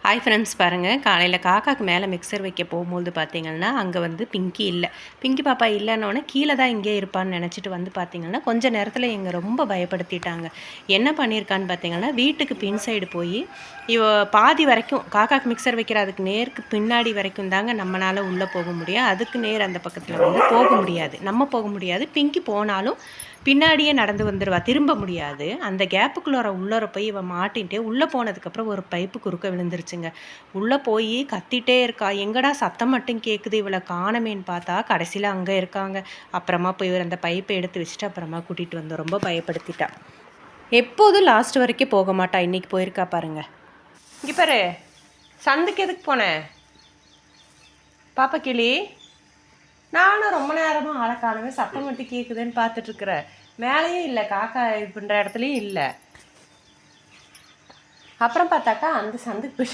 Hi friends, பாருங்கள், காலையில் காக்காக்கு மேலே மிக்சர் வைக்க போகும்போது பார்த்திங்கன்னா அங்கே வந்து பிங்கி இல்லை. பிங்கி பாப்பா இல்லைன்னொன்னே கீழே தான் இங்கே இருப்பான்னு நினச்சிட்டு வந்து பார்த்திங்கன்னா கொஞ்சம் நேரத்தில் எங்களை ரொம்ப பயப்படுத்திட்டாங்க. என்ன பண்ணியிருக்கான்னு பார்த்திங்கன்னா, வீட்டுக்கு பின் சைடு போய் பாதி வரைக்கும் காக்காக்கு மிக்சர் வைக்கிற அதுக்கு நேருக்கு பின்னாடி வரைக்கும் தாங்க நம்மளால் உள்ளே போக முடியும். அதுக்கு நேர் அந்த பக்கத்தில் வந்து போக முடியாது, நம்ம போக முடியாது. பிங்கி போனாலும் பின்னாடியே நடந்து வந்துடுவா, திரும்ப முடியாது. அந்த உள்ளார போய் இவன் மாட்டின்ட்டு உள்ளே போனதுக்கப்புறம் ஒரு பைப்பு குறுக்க விழுந்துருச்சுங்க. உள்ளே போய் கத்திட்டே இருக்கா. எங்கடா சத்தம் மட்டும் கேட்குது, இவளை காணமேன்னு பார்த்தா கடைசியில் அங்கே இருக்காங்க. அப்புறமா போய் அந்த பைப்பை எடுத்து வச்சுட்டு அப்புறமா கூட்டிகிட்டு வந்தோம். ரொம்ப பயப்படுத்திட்டா. எப்போதும் லாஸ்ட் வரைக்கும் போக மாட்டா, இன்றைக்கி போயிருக்கா பாருங்க. இங்கே பாரு, சந்துக்கு எதுக்கு போனேன் பாப்பா கிளி? நானும் ரொம்ப நேரமாக ஆளை காணவே, சத்தம் மட்டும் கேட்குதுன்னு பார்த்துட்ருக்குறேன். மேலேயும் இல்லை, காக்கா இது பண்ணுற இடத்துலையும் இல்லை. அப்புறம் பார்த்தாக்கா அந்த சந்துக்கு போய்